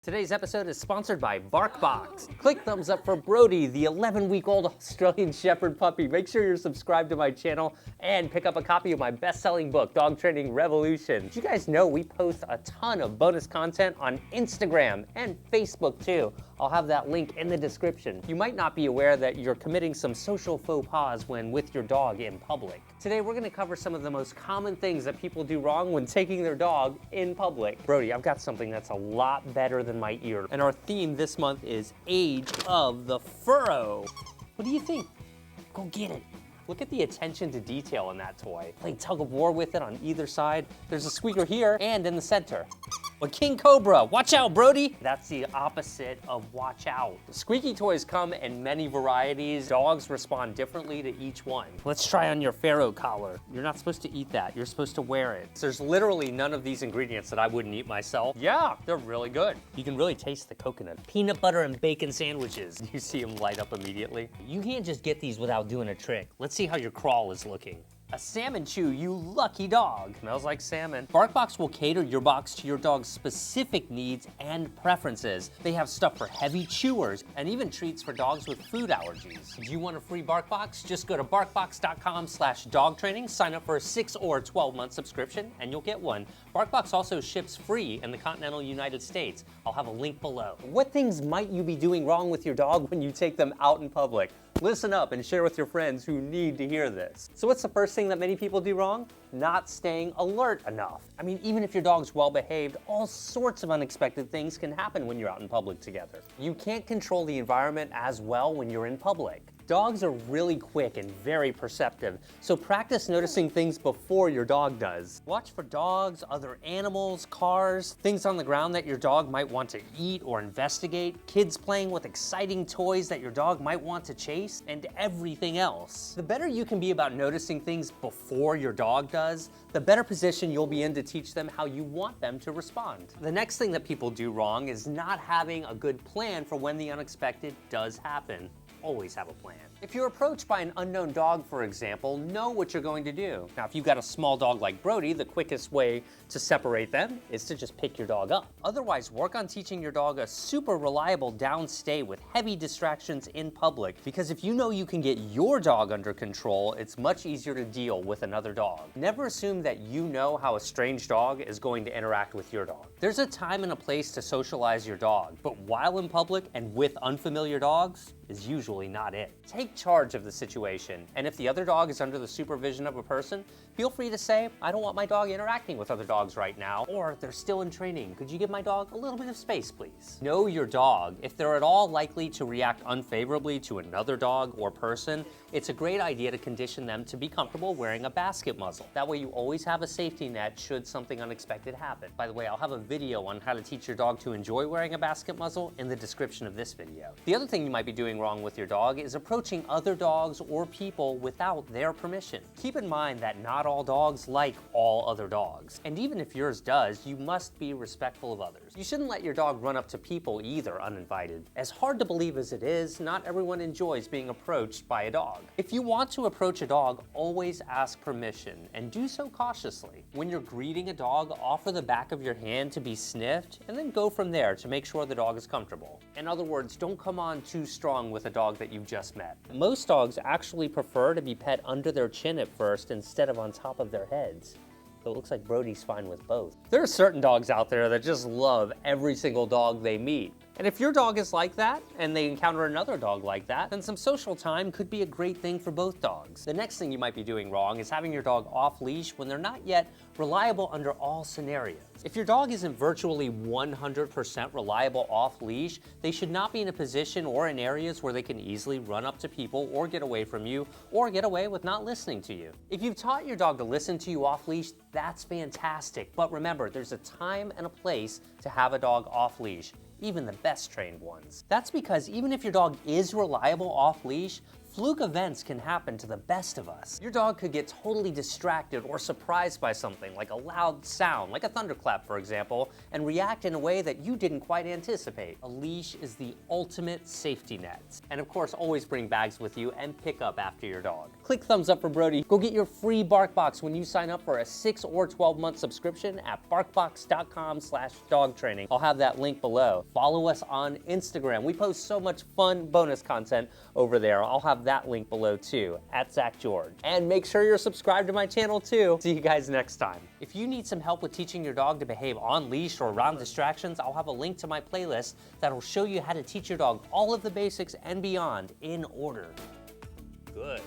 Today's episode is sponsored by BarkBox. Click thumbs up for Brody, the 11-week-old Australian Shepherd puppy. Make sure you're subscribed to my channel and pick up a copy of my best-selling book, Dog Training Revolution. Did you guys know we post a ton of bonus content on Instagram and Facebook too? I'll have that link in the description. You might not be aware that you're committing some social faux pas when with your dog in public. Today we're gonna cover some of the most common things that people do wrong when taking their dog in public. Brody, I've got something that's a lot better than my ear. And our theme this month is Age of the Furrow. What do you think? Go get it. Look at the attention to detail in that toy. Play tug of war with it on either side. There's a squeaker here and in the center. A king cobra, watch out, Brody. That's the opposite of watch out. Squeaky toys come in many varieties. Dogs respond differently to each one. Let's try on your Pharaoh collar. You're not supposed to eat that. You're supposed to wear it. There's literally none of these ingredients that I wouldn't eat myself. Yeah, they're really good. You can really taste the coconut. Peanut butter and bacon sandwiches. You see them light up immediately. You can't just get these without doing a trick. Let's see how your crawl is looking. A salmon chew, you lucky dog. Smells like salmon. BarkBox will cater your box to your dog's specific needs and preferences. They have stuff for heavy chewers and even treats for dogs with food allergies. Do you want a free BarkBox? Just go to barkbox.com/dogtraining, sign up for a 6 or 12-month subscription, and you'll get one. BarkBox also ships free in the continental United States. I'll have a link below. What things might you be doing wrong with your dog when you take them out in public? Listen up and share with your friends who need to hear this. So what's the first thing that many people do wrong? Not staying alert enough. I mean, even if your dog's well behaved, all sorts of unexpected things can happen when you're out in public together. You can't control the environment as well when you're in public. Dogs are really quick and very perceptive, so practice noticing things before your dog does. Watch for dogs, other animals, cars, things on the ground that your dog might want to eat or investigate, kids playing with exciting toys that your dog might want to chase, and everything else. The better you can be about noticing things before your dog does, the better position you'll be in to teach them how you want them to respond. The next thing that people do wrong is not having a good plan for when the unexpected does happen. Always have a plan. If you're approached by an unknown dog, for example, know what you're going to do. Now, if you've got a small dog like Brody, the quickest way to separate them is to just pick your dog up. Otherwise, work on teaching your dog a super reliable downstay with heavy distractions in public, because if you know you can get your dog under control, it's much easier to deal with another dog. Never assume that you know how a strange dog is going to interact with your dog. There's a time and a place to socialize your dog, but while in public and with unfamiliar dogs is usually not it. Take charge of the situation, and if the other dog is under the supervision of a person, feel free to say, I don't want my dog interacting with other dogs right now, or they're still in training. Could you give my dog a little bit of space, please? Know your dog. If they're at all likely to react unfavorably to another dog or person, it's a great idea to condition them to be comfortable wearing a basket muzzle. That way you always have a safety net should something unexpected happen. By the way, I'll have a video on how to teach your dog to enjoy wearing a basket muzzle in the description of this video. The other thing you might be doing wrong with your dog is approaching other dogs or people without their permission. Keep in mind that not all dogs like all other dogs. And even if yours does, you must be respectful of others. You shouldn't let your dog run up to people either uninvited. As hard to believe as it is, not everyone enjoys being approached by a dog. If you want to approach a dog, always ask permission and do so cautiously. When you're greeting a dog, offer the back of your hand to be sniffed and then go from there to make sure the dog is comfortable. In other words, don't come on too strong with a dog that you've just met. Most dogs actually prefer to be pet under their chin at first instead of on top of their heads. So it looks like Brody's fine with both. There are certain dogs out there that just love every single dog they meet. And if your dog is like that, and they encounter another dog like that, then some social time could be a great thing for both dogs. The next thing you might be doing wrong is having your dog off leash when they're not yet reliable under all scenarios. If your dog isn't virtually 100% reliable off leash, they should not be in a position or in areas where they can easily run up to people or get away from you, or get away with not listening to you. If you've taught your dog to listen to you off leash, that's fantastic. But remember, there's a time and a place to have a dog off leash, even the best trained ones. That's because even if your dog is reliable off leash, Fluke events can happen to the best of us. Your dog could get totally distracted or surprised by something, like a loud sound, like a thunderclap for example, and react in a way that you didn't quite anticipate. A leash is the ultimate safety net. And of course, always bring bags with you and pick up after your dog. Click thumbs up for Brody. Go get your free BarkBox when you sign up for a 6 or 12-month subscription at barkbox.com/dogtraining. I'll have that link below. Follow us on Instagram. We post so much fun bonus content over there. I'll have that link below too, at Zach George. And make sure you're subscribed to my channel too. See you guys next time. If you need some help with teaching your dog to behave on leash or around distractions, I'll have a link to my playlist that'll show you how to teach your dog all of the basics and beyond in order. Good.